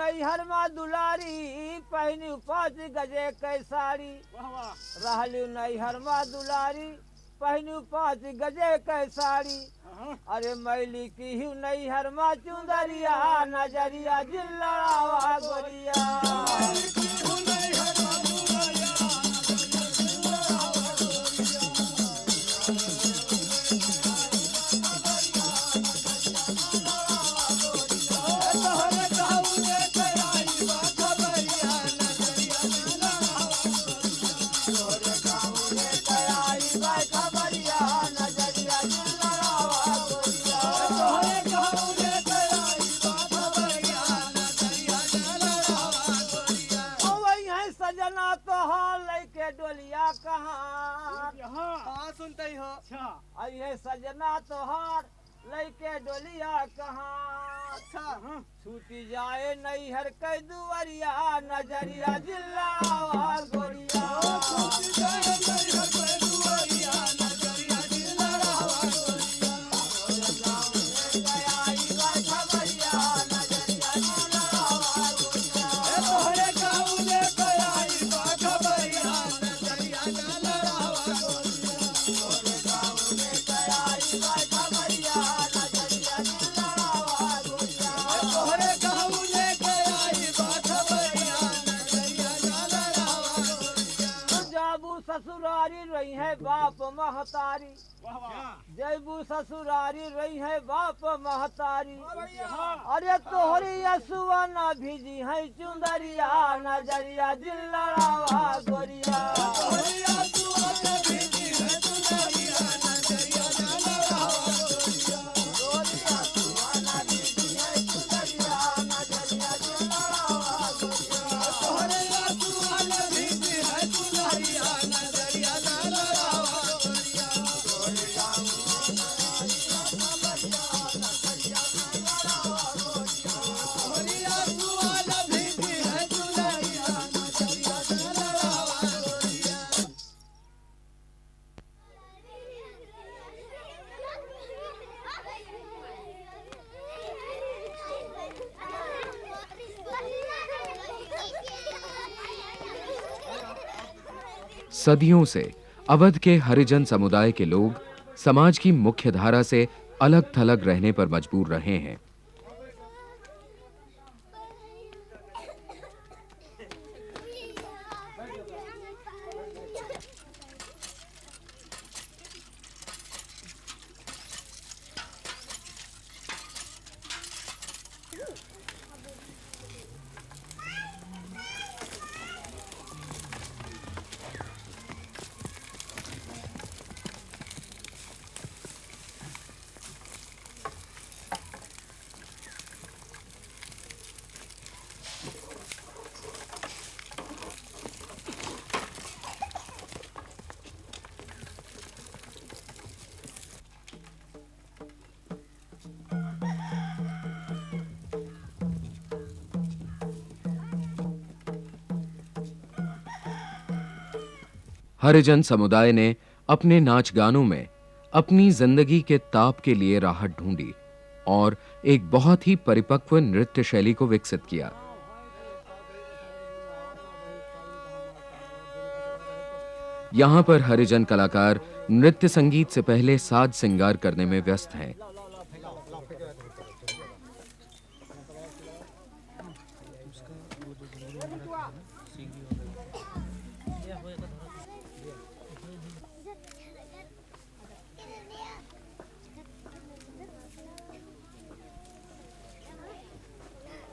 नैहर मा दुलारी पहनी 5 गजे कै साड़ी। रहलू नैहर मा दुलारी पहनू 5 गजे कै साड़ी। अरे मैली की हूँ नैहर मा चुंदरिया नजरिया जिल्लावा गोरिया। सजना तो हाल लेके डोलिया कहाँ सुनते ही हो। ये सजना तो हार लेके डोलिया कहाँ। अच्छा छूटी जाए नैहर के दुआरिया नजरिया जिल्लावा गोरिया। ससुरारी रही है बाप महतारी। जयबू ससुरारी रही है बाप महतारी। अरे तोहरी असुआ न भिजी है चुंदरिया नजरिया जिल्लावा गोरिया। सदियों से अवध के हरिजन समुदाय के लोग समाज की मुख्य धारा से अलग थलग रहने पर मजबूर रहे हैं। हरिजन समुदाय ने अपने नाच गानों में अपनी जिंदगी के ताप के लिए राहत ढूंढी और एक बहुत ही परिपक्व नृत्य शैली को विकसित किया। यहां पर हरिजन कलाकार नृत्य संगीत से पहले साज श्रृंगार करने में व्यस्त हैं।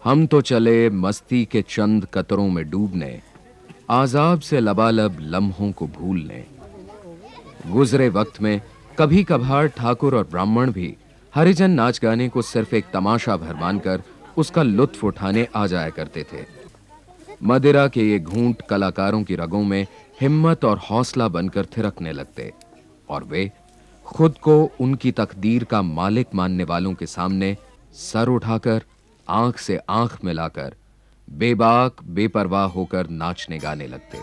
हम तो चले मस्ती के चंद कतरों में डूबने, आजाब से लबालब लम्हों को भूलने। गुजरे वक्त में कभी कभार ठाकुर और ब्राह्मण भी हरिजन नाच गाने को सिर्फ एक तमाशा भर मानकर उसका लुत्फ उठाने आ जाया करते थे। मदिरा के ये घूंट कलाकारों की रगों में हिम्मत और हौसला बनकर थिरकने लगते और वे खुद को उनकी तकदीर का मालिक मानने वालों के सामने सर उठाकर, आंख से आंख मिलाकर, बेबाक बेपरवाह होकर नाचने गाने लगते।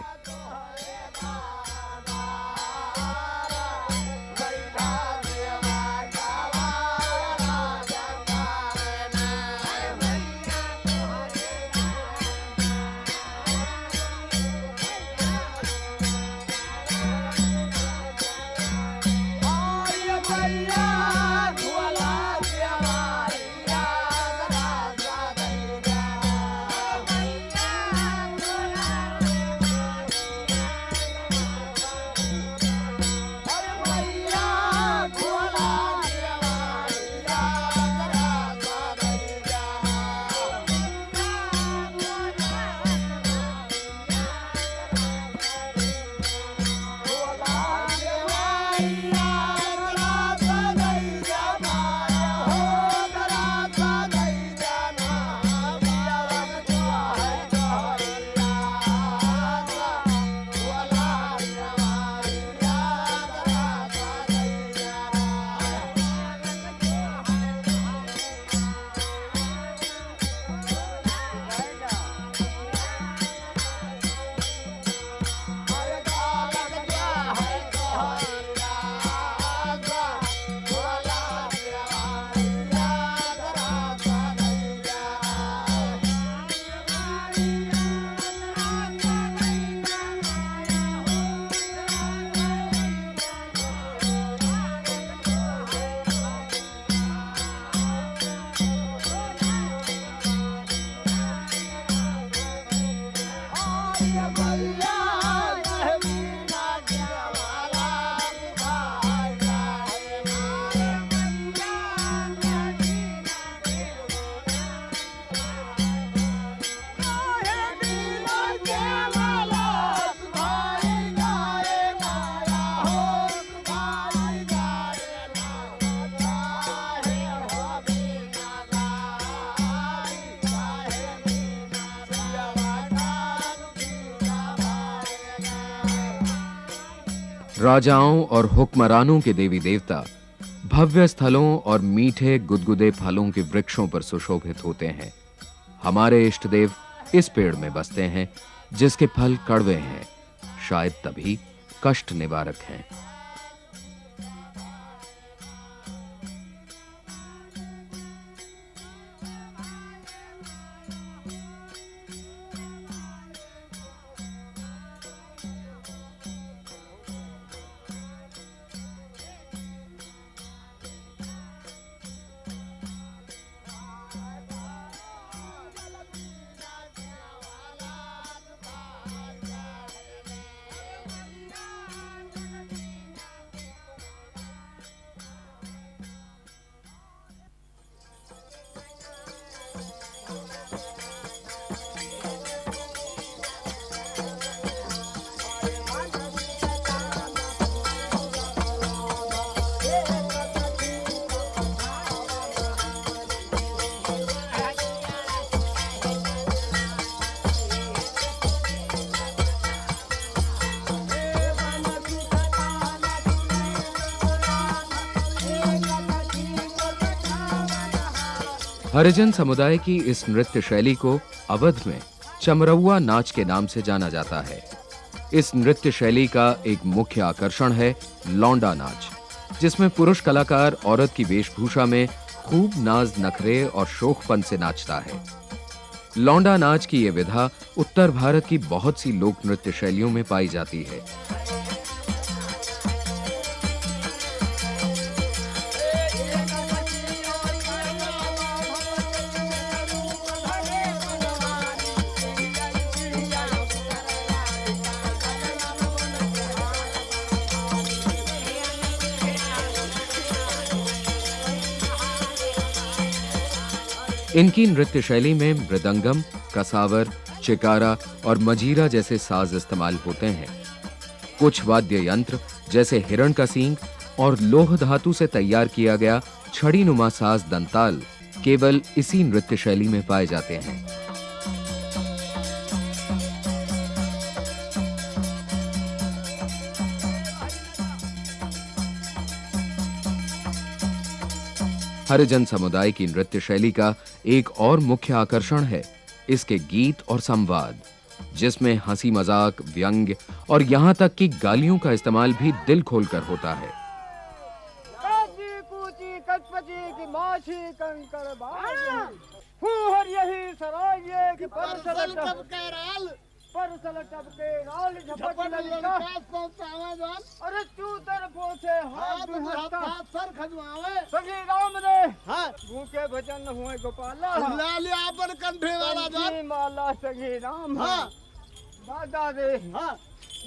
राजाओं और हुक्मरानों के देवी देवता भव्य स्थलों और मीठे गुदगुदे फलों के वृक्षों पर सुशोभित होते हैं। हमारे इष्ट देव इस पेड़ में बसते हैं जिसके फल कड़वे हैं, शायद तभी कष्ट निवारक हैं। हरिजन समुदाय की इस नृत्य शैली को अवध में चमरौआ नाच के नाम से जाना जाता है। इस नृत्य शैली का एक मुख्य आकर्षण है लौंडा नाच, जिसमें पुरुष कलाकार औरत की वेशभूषा में खूब नाज नखरे और शोखपन से नाचता है। लौंडा नाच की यह विधा उत्तर भारत की बहुत सी लोक नृत्य शैलियों में पाई जाती है। इनकी नृत्य शैली में मृदंगम, कसावर, चिकारा और मजीरा जैसे साज इस्तेमाल होते हैं। कुछ वाद्य यंत्र जैसे हिरण का सींग और लोह धातु से तैयार किया गया छड़ी नुमा साज दंताल केवल इसी नृत्य शैली में पाए जाते हैं। हरिजन समुदाय की नृत्य शैली का एक और मुख्य आकर्षण है इसके गीत और संवाद, जिसमें हंसी मजाक, व्यंग्य और यहाँ तक कि गालियों का इस्तेमाल भी दिल खोलकर होता है। अरे तू तरफों से हाथ सर खजवावे सभी राम रे भूखे भजन हुए गोपाला लाल आपन कंठे वाला जान माला सगी राम दादा रे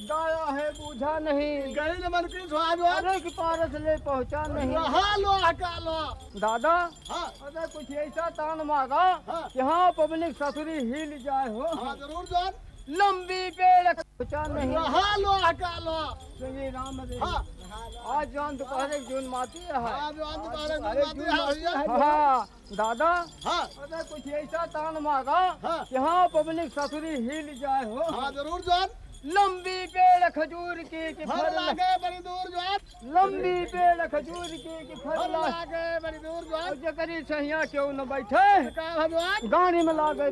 दाया है बूझा नहीं गई न मन की स्वाद अरे की पारस ले पहुंचा नहीं हालो हकालो दादा अरे कुछ ऐसा तान मारा कि हाँ पब्लिक ससुरी हिल जाए हो जरूर जान लंबी पेड़ पहुंचा नहीं हालो हकालो सगी राम रे आज जान दोपहर जून माती है दादा अरे कुछ ऐसा तान मारा कि हाँ पब्लिक ससुरी हिल जाए हो जरूर जान लंबी पेड़ खजूर की फल लागे बड़ी दूर जान लंबी पेड़ खजूर की फल लागे बड़ी दूर जान जकरी सहिया क्यों न बैठे गाड़ी में लागे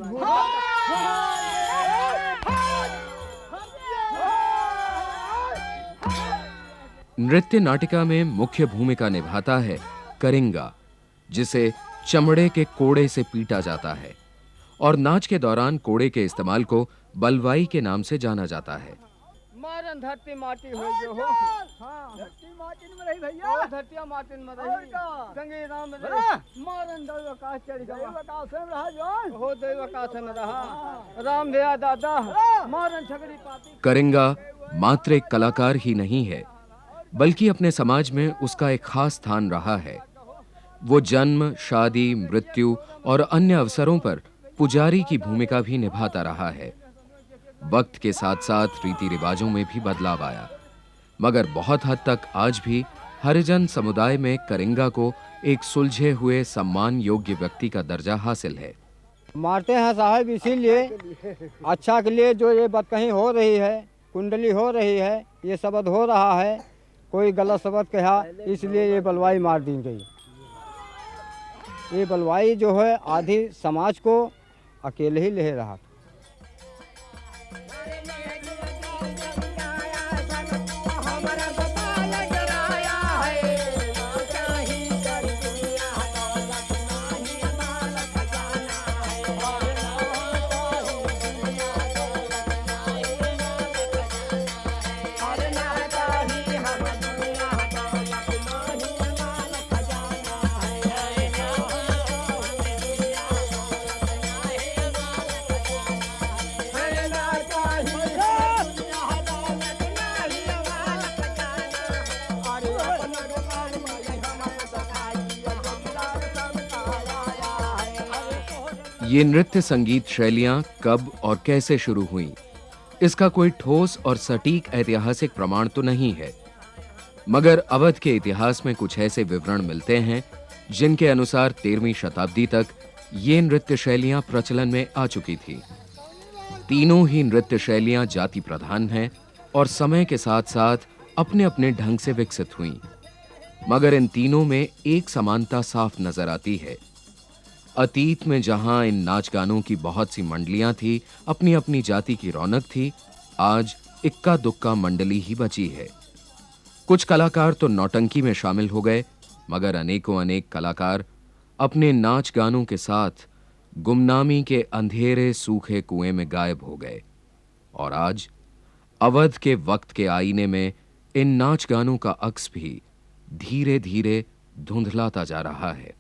नृत्य नाटिका में मुख्य भूमिका निभाता है करिंगा, जिसे चमड़े के कोड़े से पीटा जाता है और नाच के दौरान कोड़े के इस्तेमाल को बलवाई के नाम से जाना जाता है। मारन धरती माटी हो जो हो धरती माटी में रही भैया धरती माटी में रही संगे राम रे मारन दैव आकाश चढ़ गया आकाश में रहा जो हो दैव आकाश में रहा राम भैया दादा मारन छगड़ी पाती। करिंगा मात्र एक कलाकार ही नहीं है, बल्कि अपने समाज में उसका एक खास स्थान रहा है। वो जन्म, शादी, मृत्यु और अन्य अवसरों पर पुजारी की भूमिका भी निभाता रहा है। वक्त के साथ साथ रीति रिवाजों में भी बदलाव आया, मगर बहुत हद तक आज भी हरिजन समुदाय में करिंगा को एक सुलझे हुए सम्मान योग्य व्यक्ति का दर्जा हासिल है। मारते हैं साहब इसीलिए अच्छा के लिए जो ये बात कहीं हो रही है कुंडली हो रही है, ये शब्द हो रहा है, कोई गलत शब्द कहा इसलिए ये बलवाई मार दी गई। ये बलवाई जो है आधी समाज को अकेले ही ले रहा था। ये नृत्य संगीत शैलियां कब और कैसे शुरू हुईं, इसका कोई ठोस और सटीक ऐतिहासिक प्रमाण तो नहीं है, मगर अवध के इतिहास में कुछ ऐसे विवरण मिलते हैं जिनके अनुसार 13वीं शताब्दी तक ये नृत्य शैलियां प्रचलन में आ चुकी थी। तीनों ही नृत्य शैलियां जाति प्रधान हैं और समय के साथ साथ अपने अपने ढंग से विकसित हुईं, मगर इन तीनों में एक समानता साफ नजर आती है। अतीत में जहां इन नाच गानों की बहुत सी मंडलियां थी, अपनी अपनी जाति की रौनक थी, आज इक्का दुक्का मंडली ही बची है। कुछ कलाकार तो नौटंकी में शामिल हो गए, मगर अनेकों अनेक कलाकार अपने नाच गानों के साथ गुमनामी के अंधेरे सूखे कुएं में गायब हो गए। और आज अवध के वक्त के आईने में इन नाच गानों का अक्स भी धीरे धीरे धुंधलाता जा रहा है।